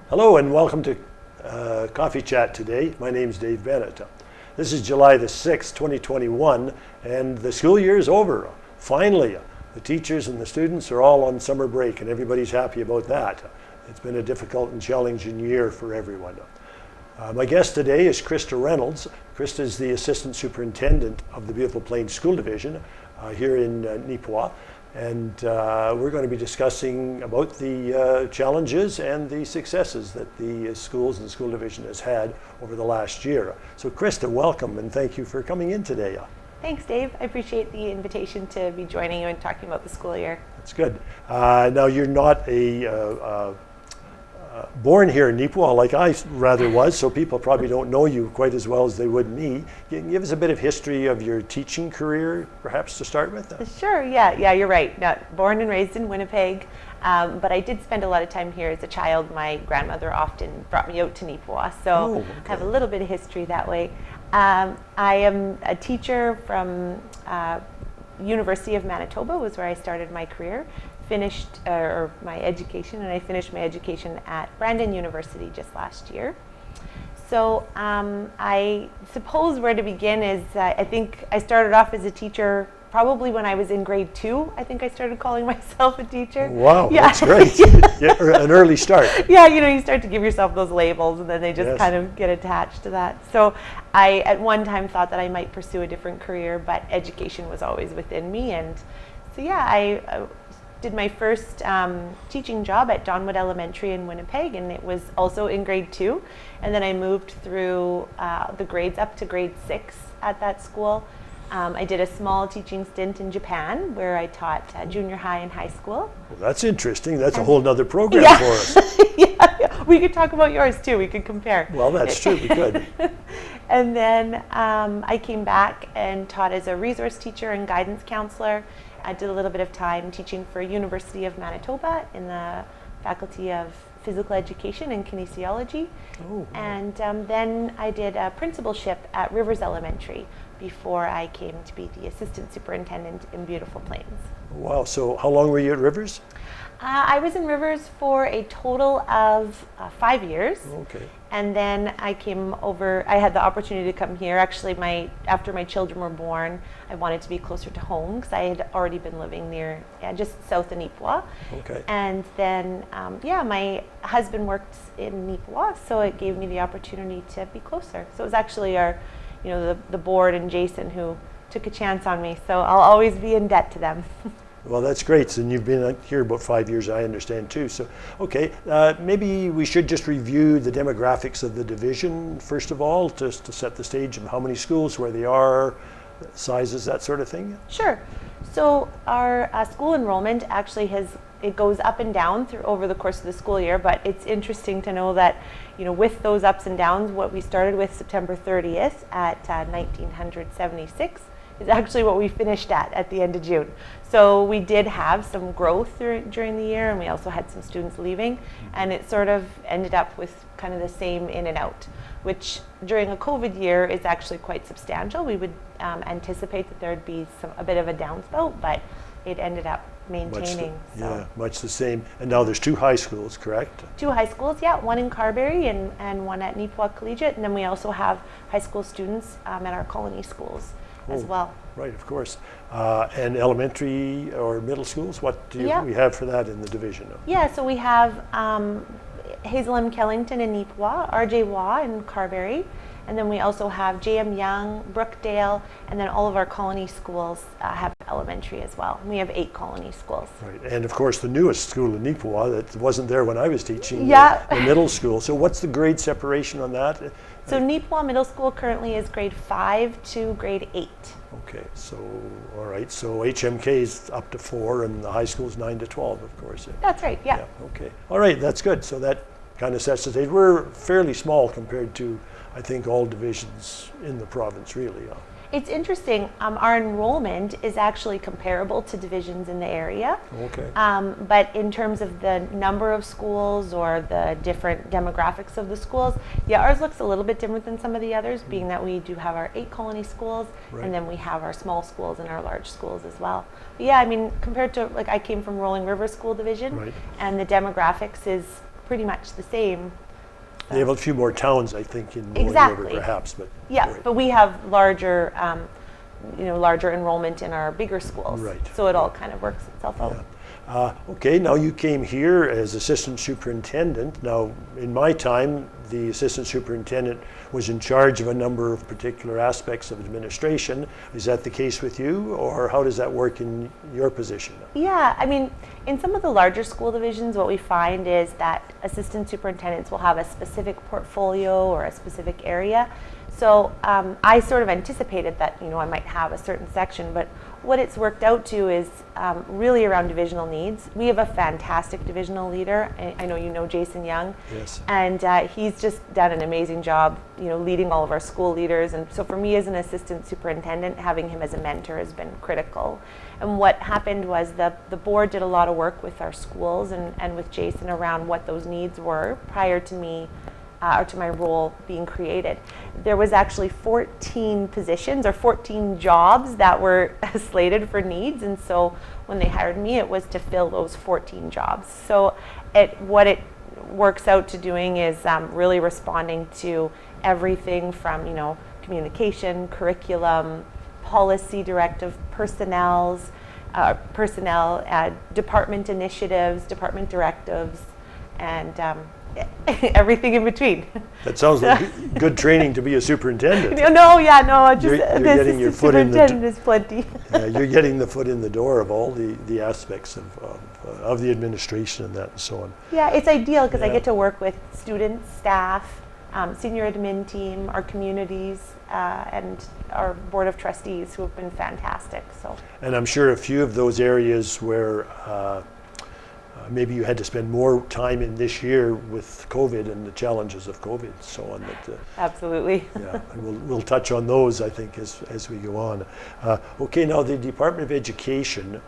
Hello and welcome to Coffee Chat today. My name's Dave Bennet. This is July the 6th, 2021, and the school year is over. Finally, the teachers and the students are all on summer break and everybody's happy about that. It's been a difficult and challenging year for everyone. My guest today is Krista Reynolds. Krista is the Assistant Superintendent of the Beautiful Plains School Division here in Nipawin. And we're going to be discussing about the challenges and the successes that the schools and the school division has had over the last year. So Krista, welcome and thank you for coming in today. Thanks, Dave. I appreciate the invitation to be joining you and talking about the school year. That's good. Now you're not born here in Nipawin like I rather was, so people probably don't know you quite as well as they would me. Can you give us a bit of history of your teaching career, perhaps to start with? Sure, yeah, you're right. Not born and raised in Winnipeg, but I did spend a lot of time here as a child. My grandmother often brought me out to Nipawin, so I have a little bit of history that way. I am a teacher from University of Manitoba, was where I started my career. Finished my education, and I finished my education at Brandon University just last year. So I suppose where to begin is I think I started off as a teacher probably when I was in grade 2. I think I started calling myself a teacher. Wow, yeah. That's great. Yeah, an early start. Yeah, you start to give yourself those labels and then they just kind of get attached to that. So I at one time thought that I might pursue a different career, but education was always within me. And so yeah, I did my first teaching job at Donwood Elementary in Winnipeg, and it was also in grade 2. And then I moved through the grades up to grade 6 at that school. I did a small teaching stint in Japan where I taught junior high and high school. Well, that's interesting. That's a whole other program for us. Yeah, we could talk about yours too. We could compare. Well, that's true. We could. And then I came back and taught as a resource teacher and guidance counselor. I did a little bit of time teaching for University of Manitoba in the Faculty of Physical Education and Kinesiology. Oh, wow. And then I did a principalship at Rivers Elementary before I came to be the Assistant Superintendent in Beautiful Plains. Wow, so how long were you at Rivers? I was in Rivers for a total of 5 years. Okay. And then I came over, I had the opportunity to come here. Actually, after my children were born, I wanted to be closer to home because I had already been living near, just south of Nipawin. Okay. And then, my husband worked in Nipawin, so it gave me the opportunity to be closer. So it was actually the board and Jason who took a chance on me. So I'll always be in debt to them. Well, that's great. And you've been here about 5 years, I understand too. So, okay, maybe we should just review the demographics of the division, first of all, just to set the stage of how many schools, where they are, sizes, that sort of thing. Sure. So our school enrollment actually it goes up and down over the course of the school year, but it's interesting to know that, with those ups and downs, what we started with September 30th at 1976 is actually what we finished at the end of June. So we did have some growth during the year, and we also had some students leaving, and it sort of ended up with kind of the same in and out, which during a COVID year is actually quite substantial. We would anticipate that there'd be a bit of a downspout, but it ended up maintaining. Much the same. And now there's 2 high schools, correct? 2 high schools, yeah, one in Carberry and one at Nipawin Collegiate, and then we also have high school students at our colony schools as well. Right, of course. And elementary or middle schools, what do we have for that in the division? Yeah, so we have Hazel M. Kellington in Nipawin, RJ Waugh in Carberry, and then we also have JM Young, Brookdale, and then all of our colony schools have elementary as well. We have 8 colony schools. Right, and of course the newest school in Nipawin that wasn't there when I was teaching, the middle school. So what's the grade separation on that? So Nipawin Middle School currently is grade 5 to grade 8. Okay, so all right, so HMK is up to 4 and the high school is 9 to 12, of course. That's right, yeah. Okay, all right, that's good. So that kind of sets the stage. We're fairly small compared to, I think, all divisions in the province, really. It's interesting. Our enrollment is actually comparable to divisions in the area. Okay. But in terms of the number of schools or the different demographics of the schools, ours looks a little bit different than some of the others, being that we do have our 8 colony schools, and then we have our small schools and our large schools as well. But compared to, I came from Rolling River School Division, and the demographics is pretty much the same. They have a few more towns, I think, in Exactly. River, perhaps, but Yeah, right. but we have larger, larger enrollment in our bigger schools. Right. So it all kind of works itself out. Yeah. Okay, now you came here as assistant superintendent. Now, in my time, the assistant superintendent was in charge of a number of particular aspects of administration. Is that the case with you, or how does that work in your position? Yeah, I mean, in some of the larger school divisions, what we find is that assistant superintendents will have a specific portfolio or a specific area. So I sort of anticipated that, I might have a certain section, but what it's worked out to is really around divisional needs. We have a fantastic divisional leader. I know you know Jason Young. Yes. And he's just done an amazing job, leading all of our school leaders. And so for me as an assistant superintendent, having him as a mentor has been critical. And what happened was the board did a lot of work with our schools and with Jason around what those needs were prior to me or to my role being created. There was actually 14 positions or 14 jobs that were slated for needs, and so when they hired me, it was to fill those 14 jobs. So what it works out to doing is really responding to everything from communication, curriculum, policy directive, personnel, department initiatives, department directives, and everything in between. That sounds like good training to be a superintendent. You're getting your foot in the superintendent is plenty. You're getting the foot in the door of all the aspects of the administration and that and so on. Yeah, it's ideal because I Yeah. get to work with students, staff, senior admin team, our communities, and our board of trustees who have been fantastic. So. And I'm sure a few of those areas where maybe you had to spend more time in this year with COVID and the challenges of COVID and so on. Absolutely. Yeah, and we'll touch on those, I think, as we go on. Okay, now the Department of Education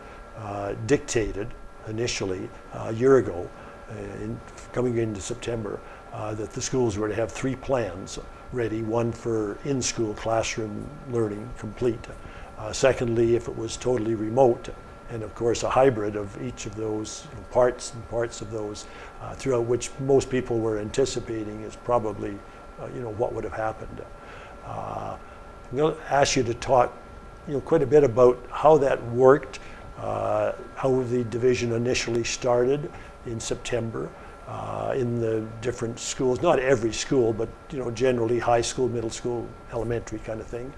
dictated initially a year ago, coming into September, that the schools were to have 3 plans ready, one for in-school classroom learning complete. Secondly, if it was totally remote, and of course a hybrid of each of those parts of those, throughout which most people were anticipating is probably what would have happened. I'm going to ask you to talk quite a bit about how that worked, how the division initially started in September in the different schools, not every school, but generally high school, middle school, elementary kind of thing,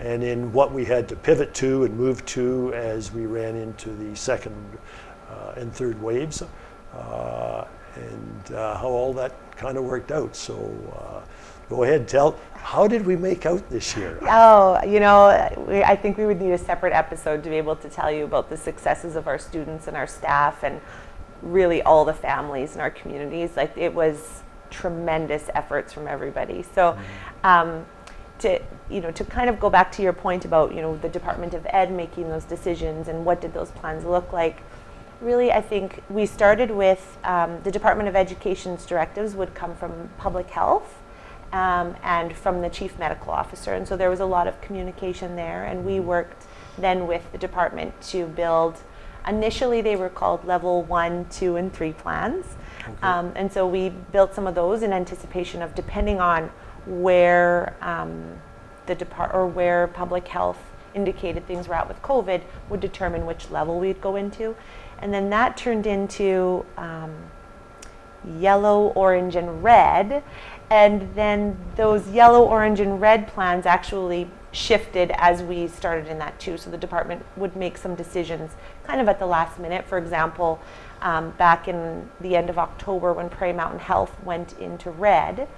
and in what we had to pivot to and move to as we ran into the second and third waves, and how all that kind of worked out. So go ahead, how did we make out this year? Oh, I think we would need a separate episode to be able to tell you about the successes of our students and our staff and really all the families in our communities. Like, it was tremendous efforts from everybody. So to kind of go back to your point about the Department of Ed making those decisions and what did those plans look like, really I think we started with the Department of Education's directives would come from public health and from the chief medical officer, and so there was a lot of communication there, and we worked then with the department to build, initially they were called level 1, 2, and 3 plans. Okay. And so we built some of those in anticipation of, depending on where where public health indicated things were at with COVID, would determine which level we'd go into. And then that turned into yellow, orange, and red. And then those yellow, orange, and red plans actually shifted as we started in that too. So the department would make some decisions kind of at the last minute. For example, back in the end of October when Prairie Mountain Health went into red,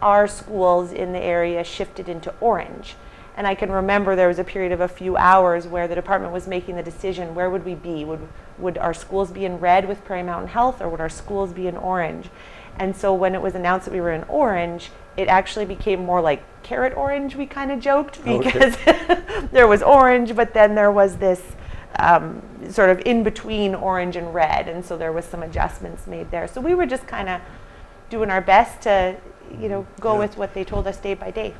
our schools in the area shifted into orange. And I can remember there was a period of a few hours where the department was making the decision, where would we be? Would our schools be in red with Prairie Mountain Health, or would our schools be in orange? And so when it was announced that we were in orange, it actually became more like carrot orange, we kind of joked, because there was orange, but then there was this sort of in between orange and red, and so there was some adjustments made there. So we were just kind of doing our best to go with what they told us day by day.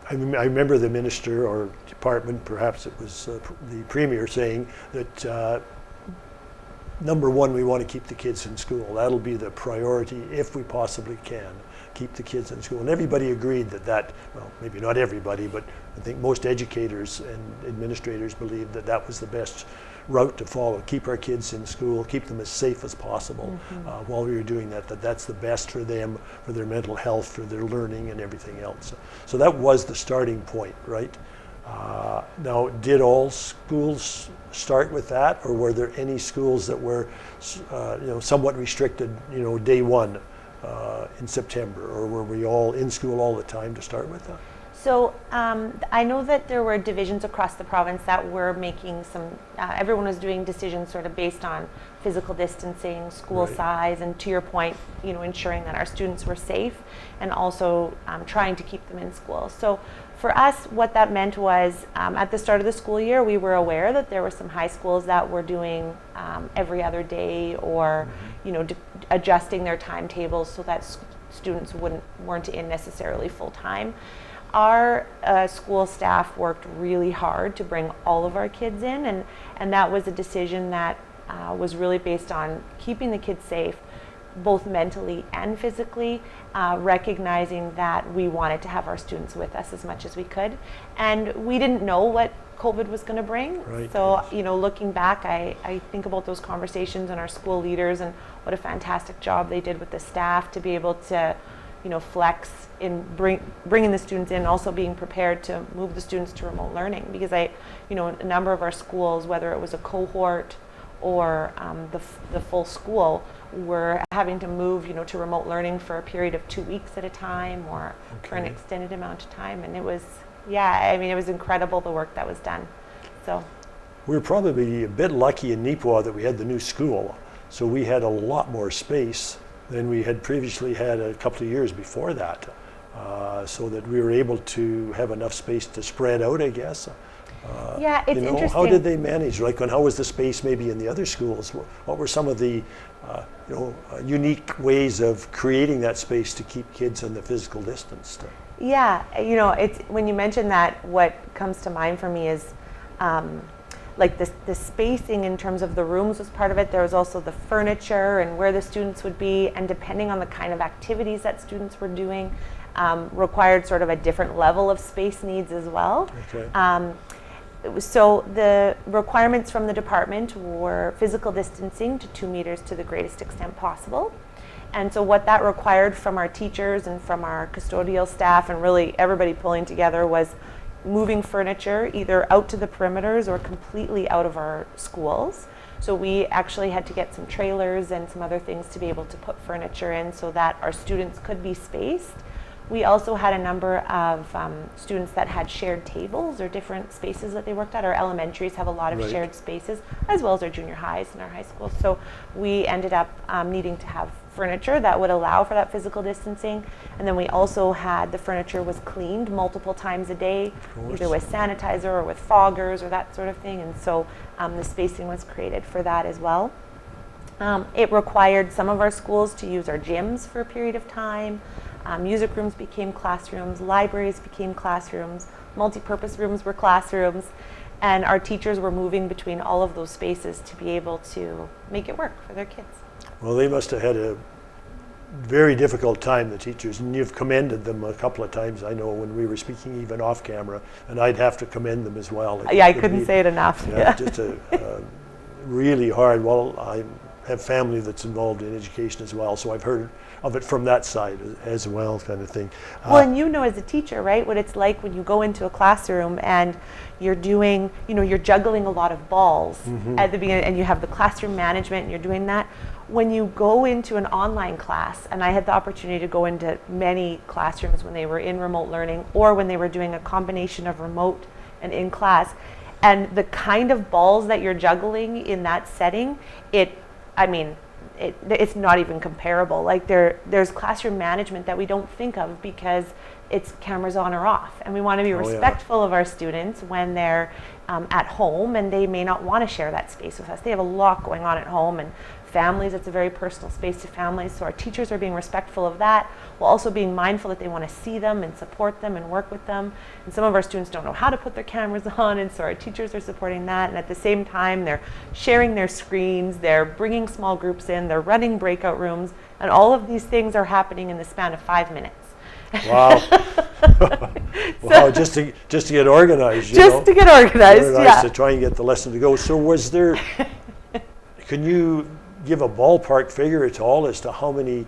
I remember the minister or department, perhaps it was the premier, saying that number one, we want to keep the kids in school. That'll be the priority if we possibly can. Keep the kids in school. And everybody agreed that, well, maybe not everybody, but I think most educators and administrators believed that that was the best route to follow. Keep our kids in school, keep them as safe as possible while we were doing that, that's the best for them, for their mental health, for their learning and everything else. So that was the starting point, right? Now, did all schools start with that, or were there any schools that were somewhat restricted, day one in September, or were we all in school all the time to start with that? So I know that there were divisions across the province that were making some, everyone was doing decisions sort of based on physical distancing, school size, and to your point, ensuring that our students were safe and also trying to keep them in school. So for us, what that meant was at the start of the school year, we were aware that there were some high schools that were doing every other day or, adjusting their timetables so that students weren't in necessarily full time. Our school staff worked really hard to bring all of our kids in, and that was a decision that was really based on keeping the kids safe, both mentally and physically, recognizing that we wanted to have our students with us as much as we could. And we didn't know what COVID was going to bring. Right. So, looking back, I think about those conversations and our school leaders and what a fantastic job they did with the staff to be able to flex in bringing the students in, also being prepared to move the students to remote learning, because a number of our schools, whether it was a cohort or the full school, were having to move to remote learning for a period of 2 weeks at a time or for an extended amount of time, and it was it was incredible, the work that was done. So we were probably a bit lucky in Nipawin that we had the new school, so we had a lot more space than we had previously had a couple of years before that, so that we were able to have enough space to spread out, I guess. It's interesting. How did they manage? And how was the space maybe in the other schools? What were some of the unique ways of creating that space to keep kids in the physical distance? It's when you mention that, what comes to mind for me is the spacing in terms of the rooms was part of it. There was also the furniture and where the students would be, and depending on the kind of activities that students were doing, required sort of a different level of space needs as well. Okay. So the requirements from the department were physical distancing to 2 meters to the greatest extent possible. And so what that required from our teachers and from our custodial staff, and really everybody pulling together, was moving furniture either out to the perimeters or completely out of our schools. So we actually had to get some trailers and some other things to be able to put furniture in so that our students could be spaced. We also had a number of students that had shared tables or different spaces that they worked at. Our elementaries have a lot of shared spaces, as well as our junior highs and our high schools. So we ended up needing to have furniture that would allow for that physical distancing. And then we also had, the furniture was cleaned multiple times a day, either with sanitizer or with foggers or that sort of thing. And so the spacing was created for that as well. It required some of our schools to use our gyms for a period of time. Music rooms became classrooms, libraries became classrooms, multi-purpose rooms were classrooms, and our teachers were moving between all of those spaces to be able to make it work for their kids. Well, they must have had a very difficult time, the teachers, and you've commended them a couple of times, I know, when we were speaking even off camera, and I'd have to commend them as well. I couldn't say it enough. Just a really hard. Well, I have family that's involved in education as well, so I've heard of it from that side as well, kind of thing. Well, and as a teacher, right, what it's like when you go into a classroom and you're doing, you're juggling a lot of balls at the beginning, and you have the classroom management, and you're doing that. When you go into an online class, and I had the opportunity to go into many classrooms when they were in remote learning or when they were doing a combination of remote and in class, and the kind of balls that you're juggling in that setting, it's not even comparable. Like there's classroom management that we don't think of because it's cameras on or off, and we want to be respectful of our students when they're at home, and they may not want to share that space with us. They have a lot going on at home, and families, it's a very personal space to families, so our teachers are being respectful of that, while also being mindful that they want to see them and support them and work with them. And some of our students don't know how to put their cameras on, and so our teachers are supporting that. And at the same time, they're sharing their screens, they're bringing small groups in, they're running breakout rooms, and all of these things are happening in the span of 5 minutes. Wow. Wow, just to get organized, to get organized, yeah. To try and get the lesson to go. So was there, can you give a ballpark figure at all as to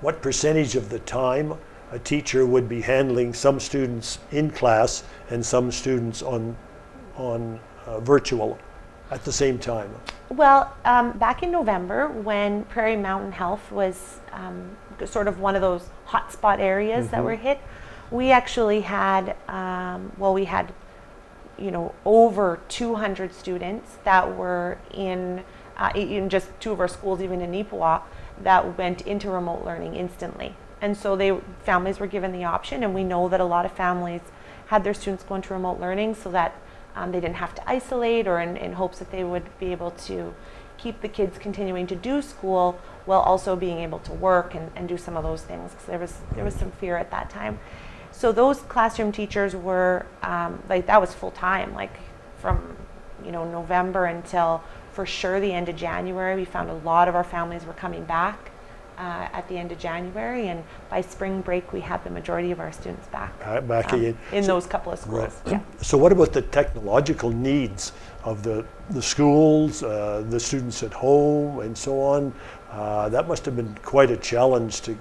what percentage of the time a teacher would be handling some students in class and some students on virtual at the same time? Well, back in November, when Prairie Mountain Health was sort of one of those hotspot areas that were hit, we actually had, we had, over 200 students that were in just 2 of our schools, even in Neepawa, that went into remote learning instantly. And so families were given the option, and we know that a lot of families had their students go into remote learning so that they didn't have to isolate, or in hopes that they would be able to keep the kids continuing to do school while also being able to work and do some of those things, because there was some fear at that time. So those classroom teachers were that was full time, like from November until for sure the end of January. We found a lot of our families were coming back at the end of January, and by spring break we had the majority of our students back again in those couple of schools. Right. Yeah. So what about the technological needs of the schools, the students at home, and so on? That must have been quite a challenge to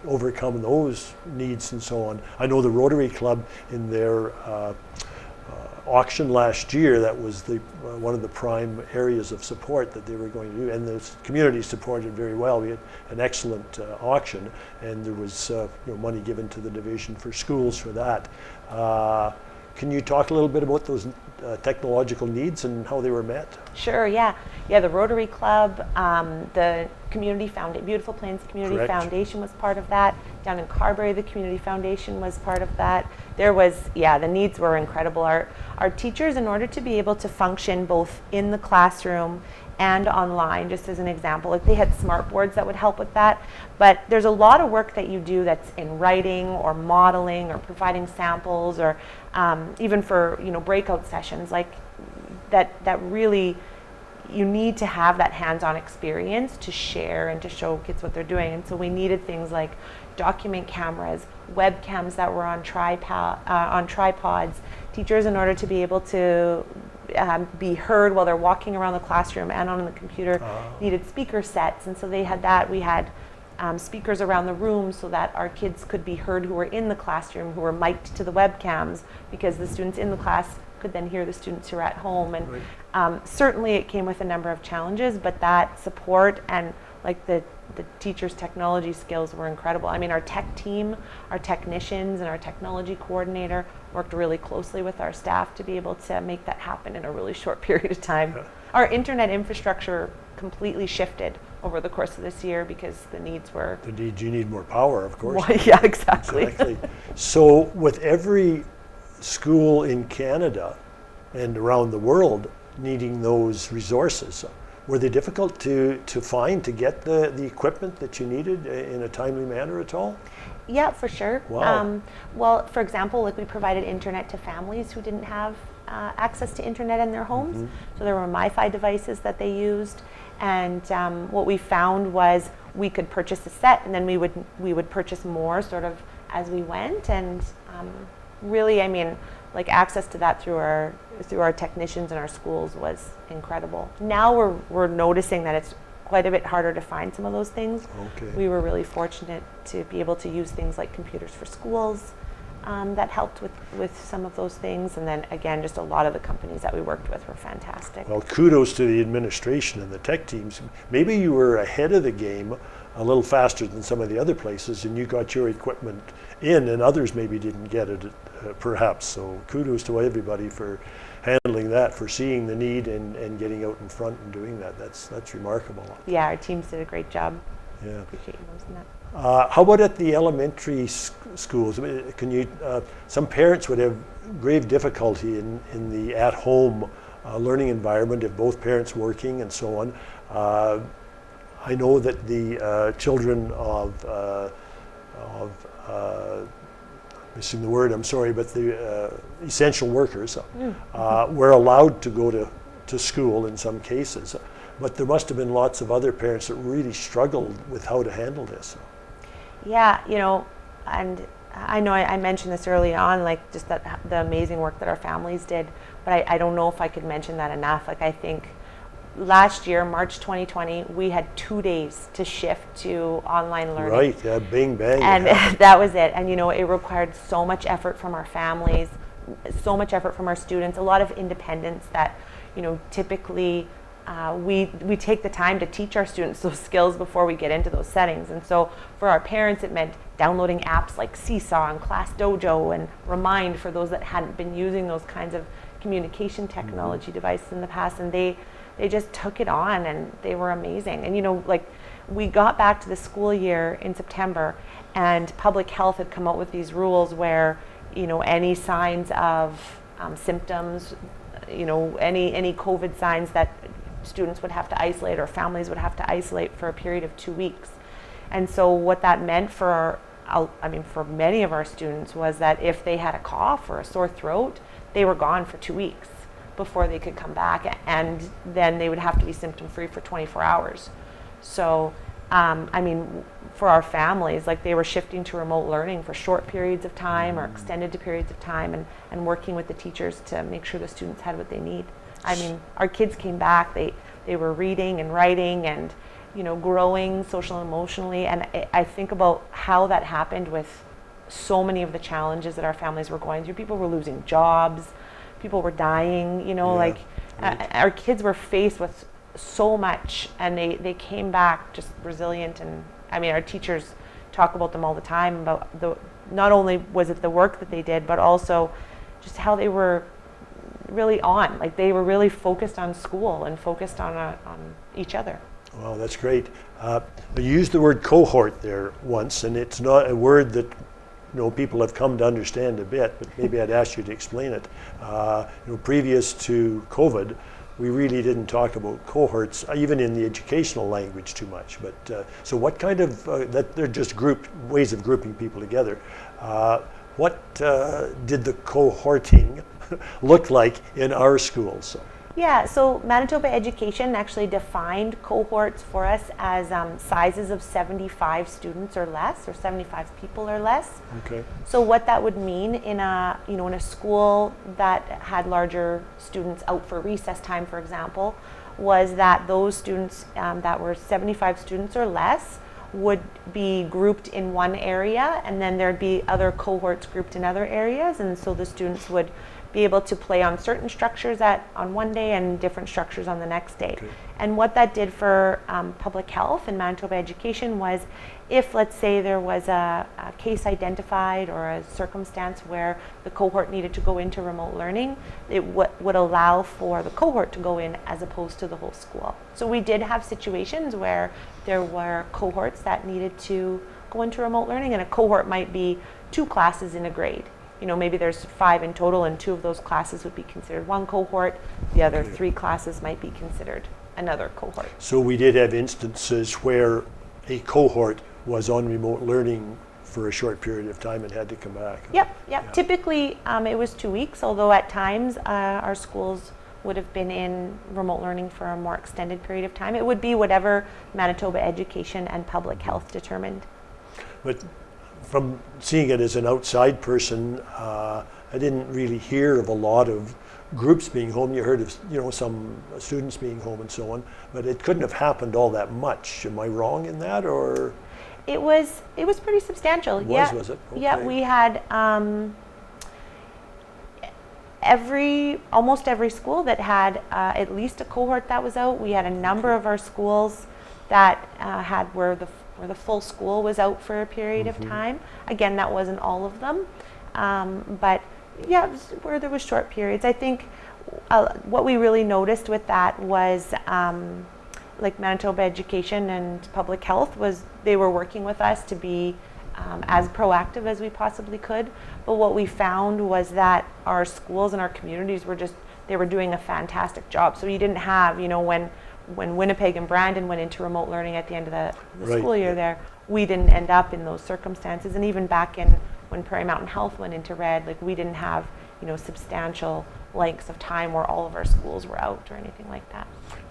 overcome those needs and so on. I know the Rotary Club in their auction last year, that was one of the prime areas of support that they were going to do, and the community supported very well. We had an excellent auction, and there was money given to the division for schools for that. Can you talk a little bit about those technological needs and how they were met? Sure, yeah. Yeah, the Rotary Club, the Community Beautiful Plains Community Correct. Foundation was part of that. Down in Carberry, the Community Foundation was part of that. The needs were incredible. Our teachers, in order to be able to function both in the classroom and online, just as an example, like they had smart boards that would help with that, but there's a lot of work that you do that's in writing or modeling or providing samples, or even for breakout sessions like that really you need to have that hands-on experience to share and to show kids what they're doing. And so we needed things like document cameras, webcams that were on tripods. Teachers, in order to be able to be heard while they're walking around the classroom and on the computer, needed speaker sets. And so they had that. We had speakers around the room so that our kids could be heard who were in the classroom, who were mic'd to the webcams, because the students in the class could then hear the students who are at home. And right. Certainly it came with a number of challenges, but that support and like the teachers' technology skills were incredible. I mean, our tech team, our technicians, and our technology coordinator worked really closely with our staff to be able to make that happen in a really short period of time. Yeah. Our internet infrastructure completely shifted over the course of this year because the needs were... You need more power, of course. Well, yeah, exactly. So with every school in Canada and around the world needing those resources, were they difficult to find, to get the equipment that you needed in a timely manner at all? Yeah, for sure. Wow. Well, for example, like we provided internet to families who didn't have access to internet in their homes. Mm-hmm. So there were MiFi devices that they used. And what we found was we could purchase a set, and then we would purchase more sort of as we went. And really, I mean, like access to that through our technicians in our schools was incredible. Now we're noticing that it's quite a bit harder to find some of those things. Okay. We were really fortunate to be able to use things like computers for schools that helped with some of those things. And then again, just a lot of the companies that we worked with were fantastic. Well, kudos to the administration and the tech teams. Maybe you were ahead of the game a little faster than some of the other places, and you got your equipment in, and others maybe didn't get it perhaps. So kudos to everybody for handling that, for seeing the need and getting out in front and doing that. That's remarkable. Yeah, our teams did a great job. Yeah. Appreciate you noticing that. How about at the elementary schools? Can you? Some parents would have grave difficulty in the at-home learning environment if both parents working and so on. I know that the children of missing the word, I'm sorry, but the essential workers were allowed to go to school in some cases. But there must have been lots of other parents that really struggled with how to handle this. Yeah, and I know I mentioned this early on, like just that the amazing work that our families did, but I don't know if I could mention that enough. Like I think last year, March 2020, we had 2 days to shift to online learning. Right, yeah, bing, bang. And that was it. And it required so much effort from our families, so much effort from our students, a lot of independence that, typically we take the time to teach our students those skills before we get into those settings. And so for our parents, it meant downloading apps like Seesaw and Class Dojo and Remind for those that hadn't been using those kinds of communication technology devices in the past. And they just took it on and they were amazing. And we got back to the school year in September and public health had come out with these rules where, any signs of symptoms, any COVID signs that students would have to isolate or families would have to isolate for a period of 2 weeks. And so what that meant for many of our students was that if they had a cough or a sore throat, they were gone for 2 weeks before they could come back, and then they would have to be symptom-free for 24 hours. So, for our families, they were shifting to remote learning for short periods of time or extended periods of time and working with the teachers to make sure the students had what they need. Our kids came back, they were reading and writing and, growing social and emotionally, and I think about how that happened with so many of the challenges that our families were going through. People were losing jobs, people were dying, right. Our kids were faced with so much and they came back just resilient. And our teachers talk about them all the time about not only was it the work that they did, but also just how they were really on, they were really focused on school and focused on each other. Wow, that's great. You used the word cohort there once, and it's not a word that people have come to understand a bit, but maybe I'd ask you to explain it. Previous to COVID, we really didn't talk about cohorts, even in the educational language, too much. But so what kind of, that they're just ways of grouping people together. What did the cohorting look like in our schools? Yeah, so Manitoba Education actually defined cohorts for us as sizes of 75 students or less, or 75 people or less. Okay. So what that would mean in a school that had larger students out for recess time, for example, was that those students that were 75 students or less would be grouped in one area, and then there'd be other cohorts grouped in other areas, and so the students would be able to play on certain structures on one day and different structures on the next day. Okay. And what that did for public health and Manitoba Education was, if let's say there was a case identified or a circumstance where the cohort needed to go into remote learning, it would allow for the cohort to go in as opposed to the whole school. So we did have situations where there were cohorts that needed to go into remote learning, and a cohort might be 2 classes in a grade. Maybe there's 5 in total, and 2 of those classes would be considered one cohort. The other 3 classes might be considered another cohort. So we did have instances where a cohort was on remote learning for a short period of time and had to come back. Yep. Yeah. Typically, it was 2 weeks, although at times our schools would have been in remote learning for a more extended period of time. It would be whatever Manitoba Education and Public Health determined. But from seeing it as an outside person, I didn't really hear of a lot of groups being home. You heard of some students being home and so on, but it couldn't have happened all that much. Am I wrong in that, or? It was pretty substantial. Was it? Okay. Yeah, we had almost every school that had at least a cohort that was out. We had a number of our schools that had where the full school was out for a period of time. Again, that wasn't all of them, but yeah, it was where there was short periods. I think what we really noticed with that was like Manitoba Education and Public Health was they were working with us to be as proactive as we possibly could. But what we found was that our schools and our communities were they were doing a fantastic job. So you didn't have, when when Winnipeg and Brandon went into remote learning at the end of the Right. school year there, we didn't end up in those circumstances. And even back in when Prairie Mountain Health went into red, like we didn't have, substantial lengths of time where all of our schools were out or anything like that.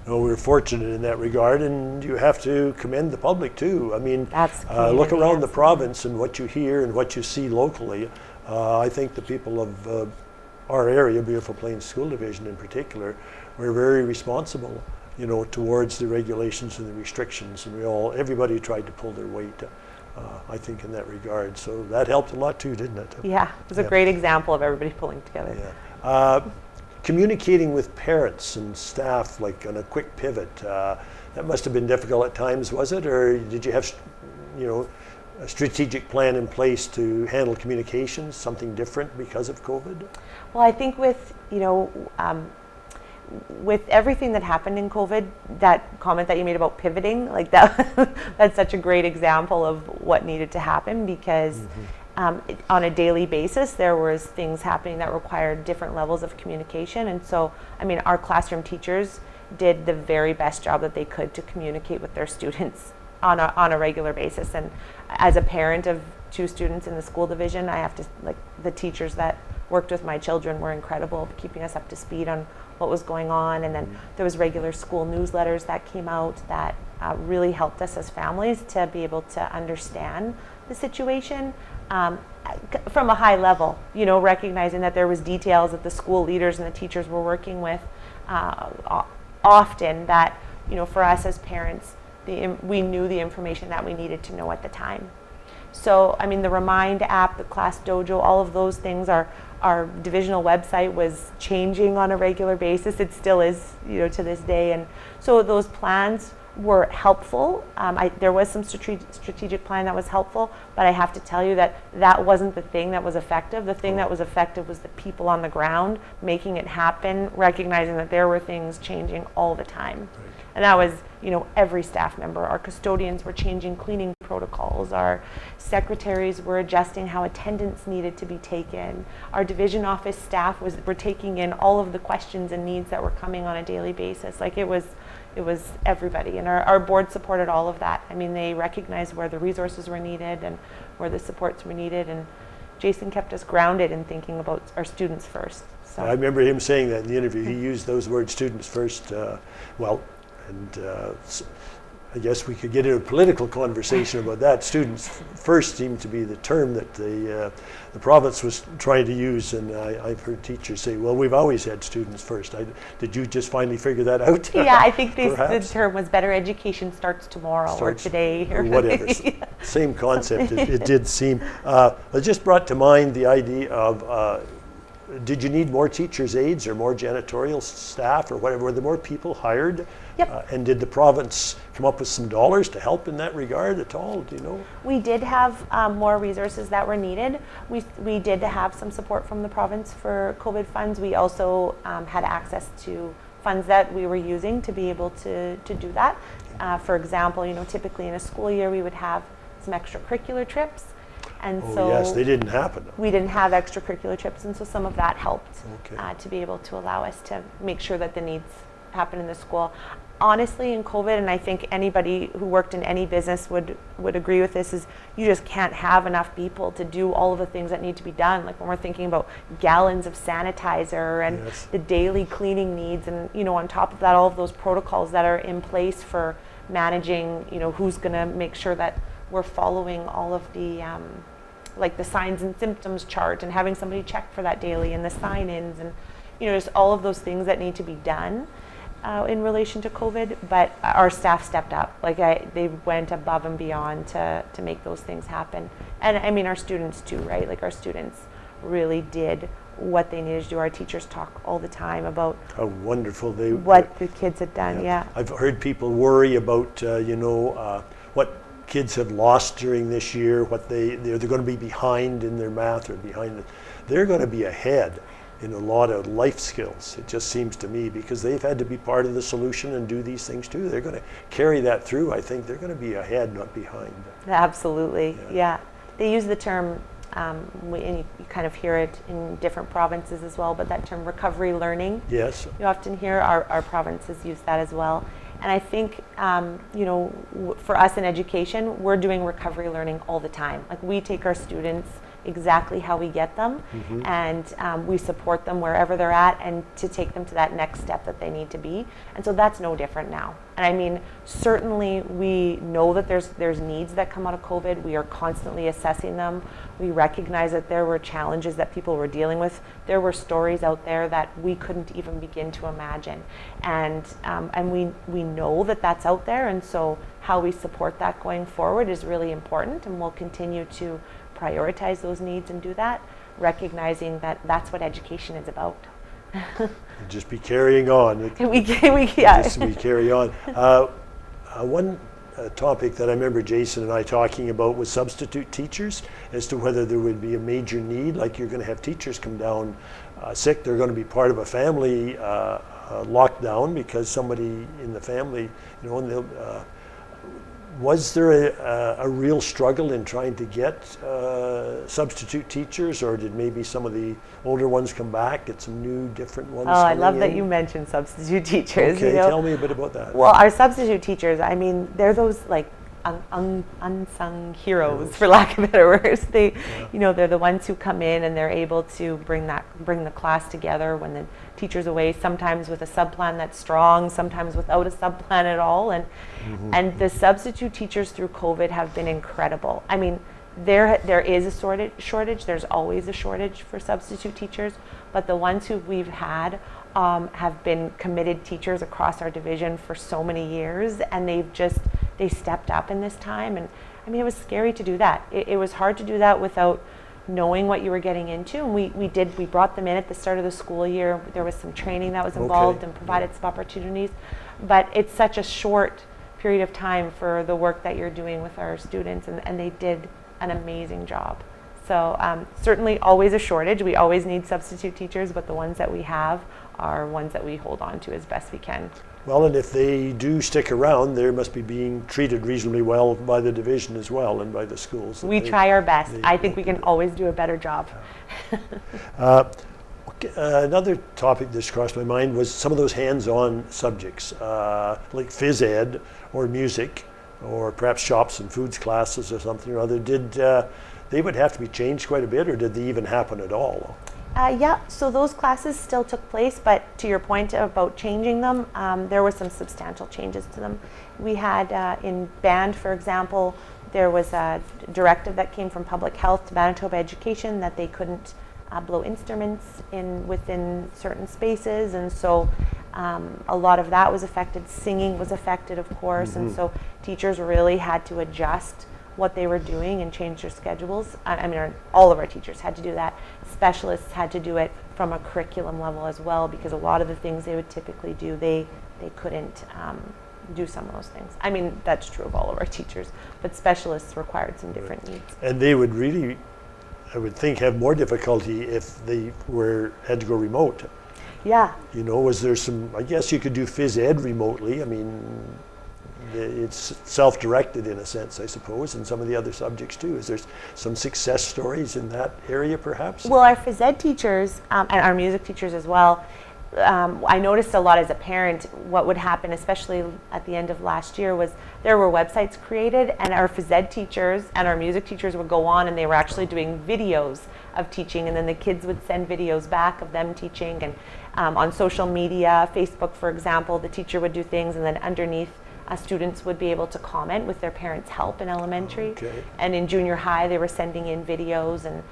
No, we're fortunate in that regard, and you have to commend the public too. I mean, That's look community, around the absolutely. province and what you hear and what you see locally. I think the people of our area, Beautiful Plains School Division in particular, were very responsible, towards the regulations and the restrictions, and everybody tried to pull their weight. I think in that regard, so that helped a lot too, didn't it? Yeah, it was a great example of everybody pulling together. Yeah. Communicating with parents and staff, like on a quick pivot, that must have been difficult at times, was it? Or did you have, a strategic plan in place to handle communications, something different because of COVID? Well, I think with, with everything that happened in COVID, that comment that you made about pivoting, like that, that's such a great example of what needed to happen because on a daily basis, there was things happening that required different levels of communication. And so, our classroom teachers did the very best job that they could to communicate with their students on a regular basis. And as a parent of 2 students in the school division, I have to, the teachers that worked with my children were incredible, keeping us up to speed on what was going on. And then there was regular school newsletters that came out that really helped us as families to be able to understand the situation from a high level, recognizing that there was details that the school leaders and the teachers were working with often that, for us as parents, we knew the information that we needed to know at the time. So, the Remind app, the Class Dojo, all of those things, our divisional website was changing on a regular basis. It still is, to this day. And so those plans were helpful. There was some strategic plan that was helpful, but I have to tell you that wasn't the thing that was effective. The thing that was effective was the people on the ground making it happen, recognizing that there were things changing all the time. Right. And that was, every staff member. Our custodians were changing cleaning protocols. Our secretaries were adjusting how attendance needed to be taken. Our division office staff were taking in all of the questions and needs that were coming on a daily basis. It was everybody, and our board supported all of that. They recognized where the resources were needed and where the supports were needed, and Jason kept us grounded in thinking about our students first. So. I remember him saying that in the interview. He used those words, students first. I guess we could get into a political conversation about that. Students first seemed to be the term that the province was trying to use, and I've heard teachers say, well, we've always had students first. Did you just finally figure that out? Yeah, I think the term was better education starts tomorrow or today. Or whatever. Yeah. Same concept, it did seem. It just brought to mind the idea of, did you need more teachers' aides or more janitorial staff or whatever? Were there more people hired? Yep. And did the province come up with some dollars to help in that regard at all? Do you know? We did have more resources that were needed. We did have some support from the province for COVID funds. We also had access to funds that we were using to be able to do that. For example, typically in a school year we would have some extracurricular trips. And so yes, they didn't happen. We didn't have extracurricular trips, and so some of that helped Okay. to be able to allow us to make sure that the needs happen in the school. Honestly, in COVID, and I think anybody who worked in any business would agree with this, is you just can't have enough people to do all of the things that need to be done. Like when we're thinking about gallons of sanitizer and Yes. the daily cleaning needs, and on top of that, all of those protocols that are in place for managing, who's going to make sure that we're following all of the like the signs and symptoms chart and having somebody check for that daily, and the sign-ins, and just all of those things that need to be done in relation to COVID. But our staff stepped up. They went above and beyond to make those things happen. And our students too, right? Our students really did what they needed to do. Our teachers talk all the time about how wonderful what the kids had done. Yeah. I've heard people worry about what kids have lost during this year, what they're going to be behind in their math or behind. They're going to be ahead in a lot of life skills, it just seems to me, because they've had to be part of the solution and do these things too. They're going to carry that through. I think they're going to be ahead, not behind. Absolutely, yeah. They use the term, and you kind of hear it in different provinces as well, but that term recovery learning. Yes. You often hear our provinces use that as well. And I think, for us in education, we're doing recovery learning all the time. Like, we take our students exactly how we get them, and we support them wherever they're at, and to take them to that next step that they need to be. And so that's no different now. And I mean, certainly we know that there's needs that come out of COVID. We are constantly assessing them. We recognize that there were challenges that people were dealing with. There were stories out there that we couldn't even begin to imagine. And we know that that's out there, and so how we support that going forward is really important, and we'll continue to prioritize those needs and do that, recognizing that that's what education is about. Just be carrying on. We carry on. One topic that I remember Jason and I talking about was substitute teachers, as to whether there would be a major need, like you're going to have teachers come down sick, they're going to be part of a family lockdown because somebody in the family, and they'll was there a real struggle in trying to get substitute teachers, or did maybe some of the older ones come back, get some new, different ones? Oh, I love that you mentioned substitute teachers. Okay, tell me a bit about that. Well, our substitute teachers, I mean, they're those like unsung heroes, for lack of better words. They're the ones who come in and they're able to bring the class together when the teacher's away, sometimes with a subplan that's strong, sometimes without a subplan at all. And the substitute teachers through COVID have been incredible. I mean, there is a shortage. There's always a shortage for substitute teachers, but the ones who we've had have been committed teachers across our division for so many years, and they stepped up in this time. And I mean, it was scary to do that. It was hard to do that without knowing what you were getting into. And we brought them in at the start of the school year. There was some training that was involved and provided some opportunities, but it's such a short period of time for the work that you're doing with our students, and they did an amazing job. So certainly always a shortage. We always need substitute teachers, but the ones that we have are ones that we hold on to as best we can. Well, and if they do stick around, they must be being treated reasonably well by the division as well, and by the schools. We try our best. I think we can always do a better job. Another topic that's crossed my mind was some of those hands-on subjects, like phys ed or music, or perhaps shops and foods classes or something or other. Did they would have to be changed quite a bit, or did they even happen at all? Yeah, so those classes still took place, but to your point about changing them, there were some substantial changes to them. We had in band, for example, there was a directive that came from Public Health to Manitoba Education that they couldn't blow instruments within certain spaces, and so a lot of that was affected. Singing was affected, of course, and so teachers really had to adjust what they were doing and change their schedules. I mean, all of our teachers had to do that. Specialists had to do it from a curriculum level as well, because a lot of the things they would typically do, they couldn't do some of those things. I mean, that's true of all of our teachers, but specialists required some different needs. And they would really, I would think, have more difficulty if they had to go remote. Yeah. Was there some, I guess you could do phys ed remotely. I mean, it's self-directed in a sense, I suppose, and some of the other subjects too. Is there some success stories in that area, perhaps? Well, our phys ed teachers and our music teachers as well, I noticed a lot as a parent. What would happen, especially at the end of last year, was there were websites created, and our phys ed teachers and our music teachers would go on, and they were actually doing videos of teaching, and then the kids would send videos back of them teaching. And on social media, Facebook, for example, the teacher would do things, and then underneath, students would be able to comment with their parents' help in elementary. Okay. And in junior high, they were sending in videos, and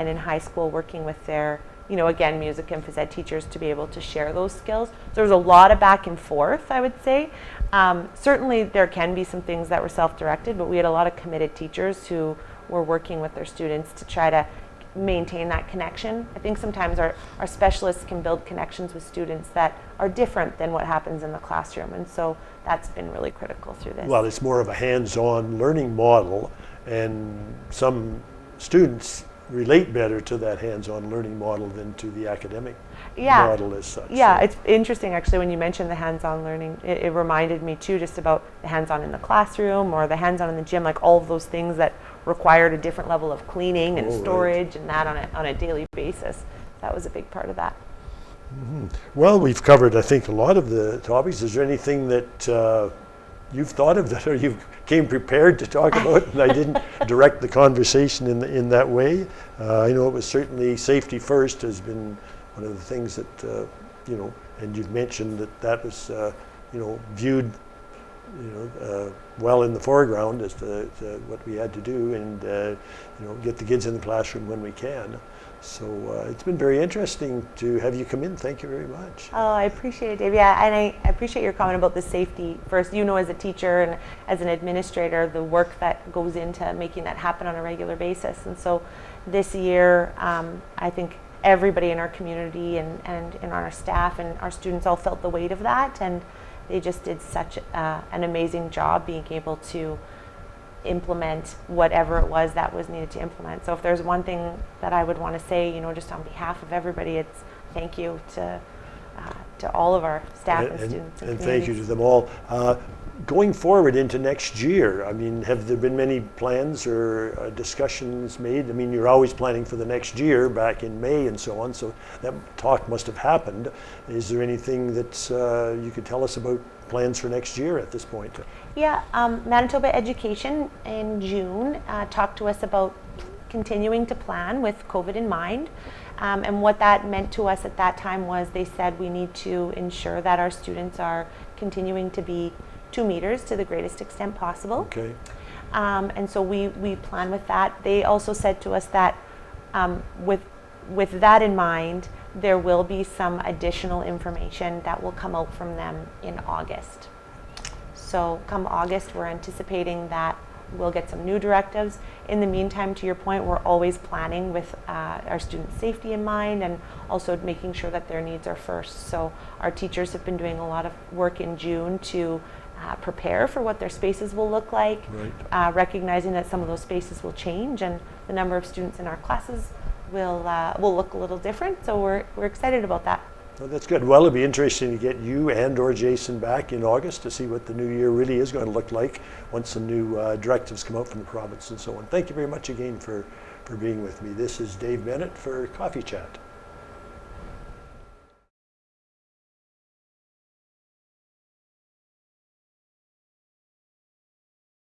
in high school, working with their, again, music and phys ed teachers to be able to share those skills. So there was a lot of back and forth, I would say. Certainly, there can be some things that were self-directed, but we had a lot of committed teachers who were working with their students to try to maintain that connection. I think sometimes our specialists can build connections with students that are different than what happens in the classroom, and so that's been really critical through this. Well, it's more of a hands-on learning model, and some students relate better to that hands-on learning model than to the academic model as such. Yeah, it's interesting actually when you mentioned the hands-on learning. It reminded me too just about the hands-on in the classroom or the hands-on in the gym, like all of those things that required a different level of cleaning and storage and that on a daily basis. That was a big part of that. Well, we've covered, I think, a lot of the topics. Is there anything that you've thought of that, or you came prepared to talk about, and I didn't direct the conversation in that way? I know it was certainly safety first has been one of the things that and you've mentioned that was viewed well in the foreground as to what we had to do, and get the kids in the classroom when we can. So it's been very interesting to have you come in. Thank you very much. Oh, I appreciate it, Dave. Yeah, and I appreciate your comment about the safety first. As a teacher and as an administrator, the work that goes into making that happen on a regular basis. And so this year, I think everybody in our community and on our staff and our students all felt the weight of that, and they just did such an amazing job being able to implement whatever it was that was needed to implement. So if there's one thing that I would want to say, just on behalf of everybody, it's thank you to all of our staff and students. And thank you to them all. Going forward into next year, I mean, have there been many plans or discussions made? I mean, you're always planning for the next year back in May and so on, so that talk must have happened. Is there anything that you could tell us about plans for next year at this point? Yeah, Manitoba Education in June talked to us about continuing to plan with COVID in mind. And what that meant to us at that time was they said we need to ensure that our students are continuing to be 2 meters to the greatest extent possible. Okay. And so we plan with that. They also said to us that with that in mind, there will be some additional information that will come out from them in August. So come August, we're anticipating that we'll get some new directives. In the meantime, to your point, we're always planning with our student safety in mind, and also making sure that their needs are first. So our teachers have been doing a lot of work in June to prepare for what their spaces will look like, right. Recognizing that some of those spaces will change and the number of students in our classes will look a little different. So we're excited about that. Well, that's good. Well, it'll be interesting to get you and/or Jason back in August to see what the new year really is going to look like once some new directives come out from the province and so on. Thank you very much again for being with me. This is Dave Bennet for Coffee Chat.